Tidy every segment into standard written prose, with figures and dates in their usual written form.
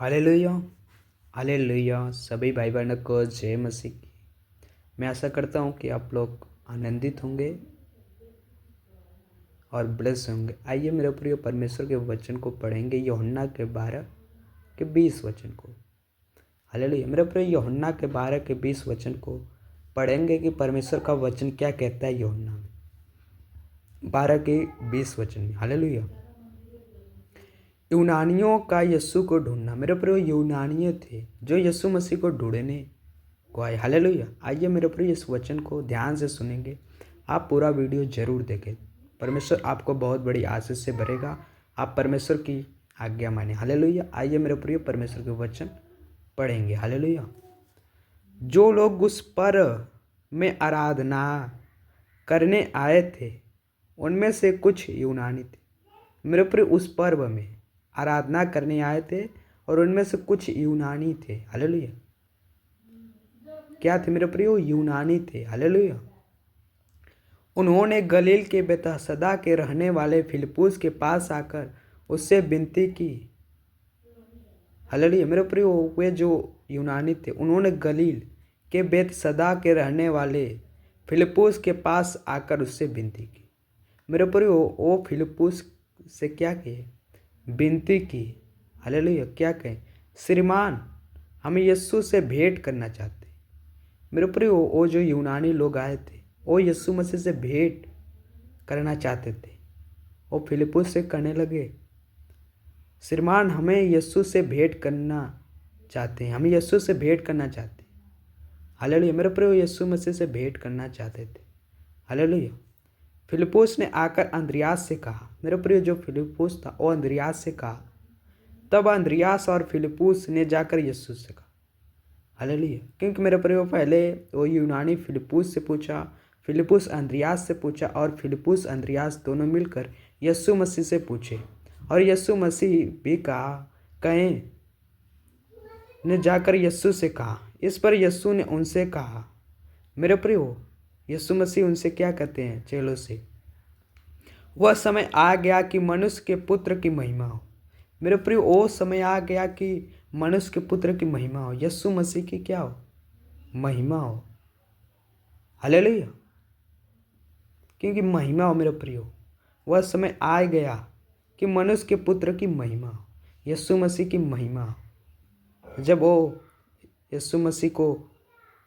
Hallelujah. Hallelujah. सभी भाई बहनों को जय मसीह की। मैं आशा करता हूँ कि आप लोग आनंदित होंगे और ब्लेस होंगे। आइए मेरे प्रिय परमेश्वर के वचन को पढ़ेंगे, यूहन्ना के 12 के 20 वचन को। हालेलुया। मेरे प्रिय यूहन्ना के 12 के 20 वचन को पढ़ेंगे कि परमेश्वर का वचन क्या कहता है। यूहन्ना में 12 के 20 वचन में। हालेलुया। यूनानियों का यीशु को ढूंढना। मेरे प्रिय यूनानियों थे जो यीशु मसीह को ढूंढने को आए। हालेलुया। आइए मेरे प्रिय इस वचन को ध्यान से सुनेंगे। आप पूरा वीडियो जरूर देखें। परमेश्वर आपको बहुत बड़ी आशीष से भरेगा। आप परमेश्वर की आज्ञा माने। हालेलुया। आइए मेरे प्रिय परमेश्वर के वचन पढ़ेंगे। हालेलुया। जो लोग उस पर्व में आराधना करने आए थे उनमें से कुछ यूनानी थे। मेरे प्रिय उस पर्व में आराधना करने आए थे और उनमें से कुछ यूनानी थे। हालेलुया। क्या थे मेरे प्रियो? यूनानी थे। हालेलुया। उन्होंने गलील के बेतहसदा के रहने वाले फिलिप्पुस के पास आकर उससे विनती की। हालेलुया। मेरे प्रियो वे जो यूनानी थे उन्होंने गलील के बेतहसदा के रहने वाले फिलिप्पुस के पास आकर उससे विनती की। मेरे प्रियो वो फिलिप्पुस से क्या किए? विनती की। हालेलुया। क्या कहें? श्रीमान, हम यीशु से भेंट करना चाहते हैं। मेरे प्रियो वो जो यूनानी लोग आए थे वो यीशु मसीह से भेंट करना चाहते थे। वो फिलिप्पुस से कहने लगे, श्रीमान, हमें यीशु से भेंट करना चाहते हैं, हम यीशु से भेंट करना चाहते हैं। हालेलुया। मेरे प्रियो यीशु मसीह से भेंट करना चाहते थे। हालेलुया। फिलिप्पुस ने आकर अंद्रियास से कहा। मेरे प्रियो जो फिलिप्पुस था वो अंद्रियास से कहा। तब अंद्रियास और फिलिप्पुस ने जाकर यीशु से कहा। हालेलुया। क्योंकि मेरे प्रियो पहले वो यूनानी फिलिप्पुस से पूछा, फिलिप्पुस अंद्रियास से पूछा और फिलिप्पुस अंद्रियास दोनों मिलकर यीशु मसीह से पूछे और यीशु मसीह भी कहें ने जाकर यीशु से कहा। इस पर यीशु ने उनसे कहा। मेरे प्रियो यीशु मसीह उनसे क्या कहते हैं? चेलों से, वह समय आ गया कि मनुष्य के पुत्र की महिमा हो। मेरे प्रियो वो समय आ गया कि मनुष्य के पुत्र की महिमा हो, यीशु मसीह की क्या हो? महिमा हो। हालेलुया। क्योंकि महिमा हो मेरे प्रियो, वह समय आ गया कि मनुष्य के पुत्र की महिमा हो, यीशु मसीह की महिमा हो। जब वो यीशु मसीह को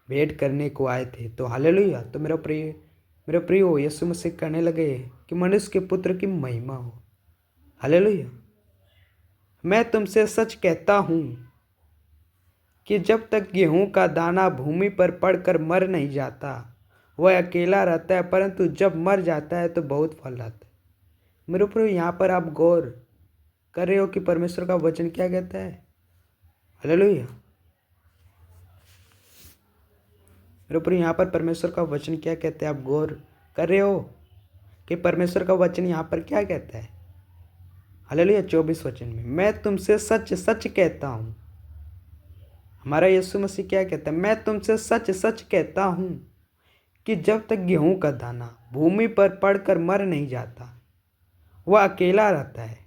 भेंट करने को आए थे तो हालेलुया, तो मेरे प्रियो यीशु मसीह कहने लगे कि मनुष्य के पुत्र की महिमा हो। हालेलुया। मैं तुमसे सच कहता हूँ कि जब तक गेहूं का दाना भूमि पर पड़कर मर नहीं जाता वह अकेला रहता है, परंतु जब मर जाता है तो बहुत फल लाता है। मेरे प्रियो यहाँ पर आप गौर कर रहे हो कि परमेश्वर का वचन क्या कहता है? हालेलुया। मेरे प्रियो यहाँ पर परमेश्वर का वचन क्या कहता है? आप गौर कर रहे हो कि परमेश्वर का वचन यहाँ पर क्या कहता है? हालेलुया। 24 वचन में, मैं तुमसे सच सच कहता हूँ। हमारा यीशु मसीह क्या कहता है? मैं तुमसे सच सच कहता हूँ कि जब तक गेहूं का दाना भूमि पर पड़कर मर नहीं जाता वह अकेला रहता है,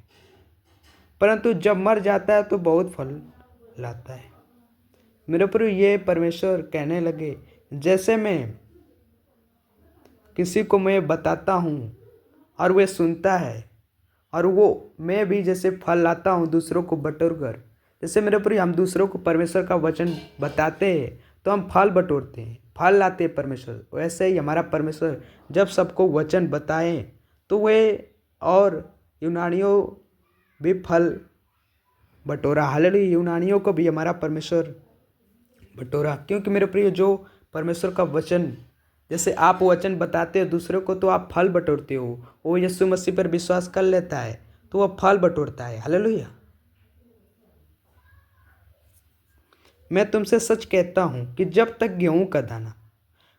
परंतु जब मर जाता है तो बहुत फल लाता है। मेरे प्रिय ये परमेश्वर कहने लगे, जैसे मैं किसी को मैं बताता हूँ और वह सुनता है और वो मैं भी जैसे फल लाता हूँ दूसरों को बटोर कर, जैसे मेरे प्रिय हम दूसरों को परमेश्वर का वचन बताते हैं तो हम फल बटोरते हैं, फल लाते हैं परमेश्वर। वैसे ही हमारा परमेश्वर जब सबको वचन बताएं तो वे और यूनानियों भी फल बटोरा। हालेलुया। यूनानियों को भी हमारा परमेश्वर बटोरा। क्योंकि मेरे प्रिय जो परमेश्वर का वचन, जैसे आप वचन बताते हो दूसरों को तो आप फल बटोरते हो। वो यीशु मसीह पर विश्वास कर लेता है तो वह फल बटोरता है। हालेलुया। मैं तुमसे सच कहता हूं कि जब तक गेहूं का दाना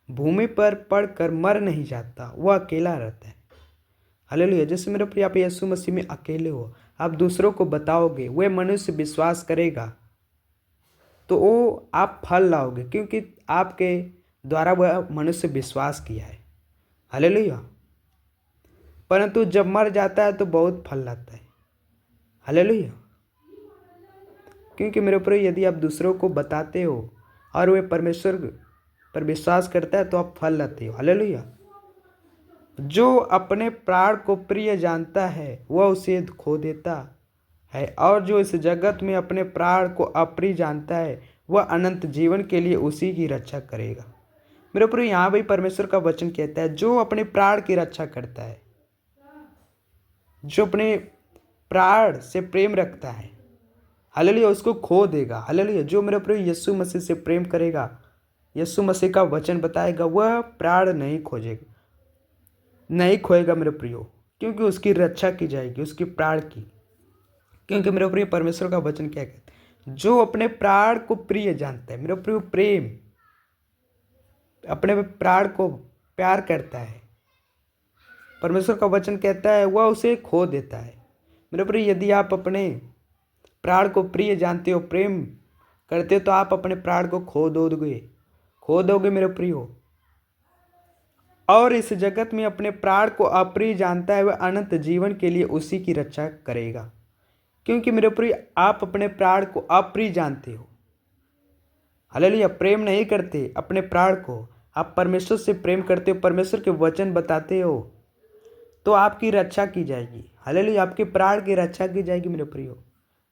भूमि पर पड़कर मर नहीं जाता वह अकेला रहता है। हालेलुया। जैसे मेरे प्रिय आप यीशु मसीह में अकेले हो, आप दूसरों को बताओगे, वह मनुष्य विश्वास करेगा तो वो आप फल लाओगे, क्योंकि आपके द्वारा वह मनुष्य विश्वास किया है। हालेलुया। परंतु जब मर जाता है तो बहुत फल लाता है। हालेलुया। क्योंकि मेरे प्रियो यदि आप दूसरों को बताते हो और वे परमेश्वर पर विश्वास करता है तो आप फल लाते हो। हालेलुया। जो अपने प्राण को प्रिय जानता है वह उसे खो देता है, और जो इस जगत में अपने प्राण को अप्रिय जानता है वह अनंत जीवन के लिए उसी की रक्षा करेगा। मेरे प्रियो यहाँ भी परमेश्वर का वचन कहता है जो अपने प्राण की रक्षा करता है, जो अपने प्राण से प्रेम रखता है, हालेलुया, उसको खो देगा। हालेलुया। जो मेरे प्रियो यीशु मसीह से प्रेम करेगा, यीशु मसीह का वचन बताएगा, वह प्राण नहीं खोएगा मेरे प्रियो, क्योंकि उसकी रक्षा की जाएगी, उसकी प्राण की। क्योंकि मेरे प्रियो परमेश्वर का वचन क्या कहता है, जो अपने प्राण को प्रिय जानता है, मेरे प्रियो प्रेम, अपने प्राण को प्यार करता है, परमेश्वर का वचन कहता है वह उसे खो देता है। मेरे प्रिय यदि आप अपने प्राण को प्रिय जानते हो, प्रेम करते हो, तो आप अपने प्राण को खो दोगे मेरे प्रियो। और इस जगत में अपने प्राण को अप्रिय जानता है वह अनंत जीवन के लिए उसी की रक्षा करेगा। क्योंकि मेरे प्रिय आप अपने प्राण को अप्रिय जानते हो, हालेलुया, प्रेम नहीं करते अपने प्राण को, आप परमेश्वर से प्रेम करते हो, परमेश्वर के वचन बताते हो, तो आपकी रक्षा की जाएगी। हालेलुया, आपके प्राण की रक्षा की जाएगी मेरे प्रियो।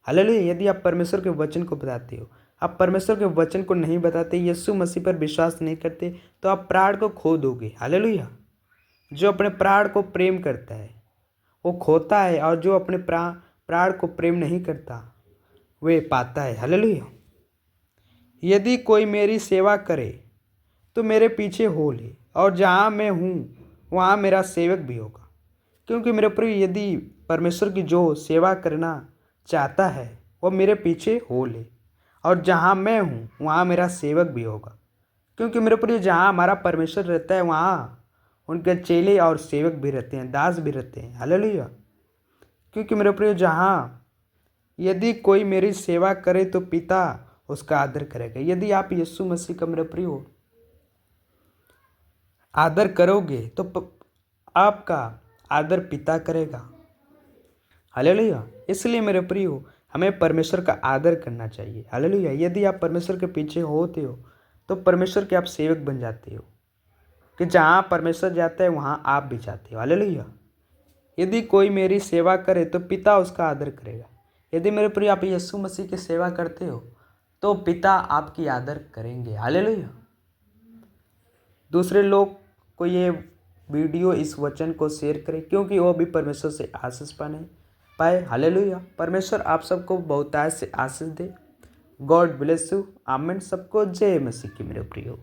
हालेलुया। यदि आप परमेश्वर के वचन को बताते हो, आप परमेश्वर के वचन को नहीं बताते, यीशु मसीह पर विश्वास नहीं करते, तो आप प्राण को खो दोगे। हालेलुया। जो अपने प्राण को प्रेम करता है वो खोता है, और जो अपने प्राण को प्रेम नहीं करता वे पाता है। हालेलुया। यदि कोई मेरी सेवा करे तो मेरे पीछे हो ले, और जहाँ मैं हूँ वहाँ मेरा सेवक भी होगा। क्योंकि मेरे प्रिय यदि परमेश्वर की जो सेवा करना चाहता है वह मेरे पीछे हो ले, और जहाँ मैं हूँ वहाँ मेरा सेवक भी होगा। क्योंकि मेरे प्रिय जहाँ हमारा परमेश्वर रहता है वहाँ उनके चेले और सेवक भी रहते हैं, दास भी रहते हैं। हालेलुया। क्योंकि मेरे प्रिय जहाँ यदि कोई मेरी सेवा करे तो पिता उसका आदर करेगा। यदि आप यीशु मसीह का मेरे प्रिय आदर करोगे तो आपका आदर पिता करेगा। हालेलुया। इसलिए मेरे प्रियो हमें परमेश्वर का आदर करना चाहिए। हालेलुया। यदि आप परमेश्वर के पीछे होते हो तो परमेश्वर के आप सेवक बन जाते हो, कि जहाँ परमेश्वर जाता है वहाँ आप भी जाते हो। हालेलुया। यदि कोई मेरी सेवा करे तो पिता उसका आदर करेगा। यदि मेरे प्रिय आप यीशु मसीह की सेवा करते हो तो पिता आपकी आदर करेंगे। हालेलुया। दूसरे लोग को ये वीडियो, इस वचन को शेयर करें, क्योंकि वो भी परमेश्वर से आशीष पाए। हालेलुया। परमेश्वर आप सबको बहुतायत से आशीष दे। God bless you. आमीन। सबको जय मसीह की मेरे प्रियो।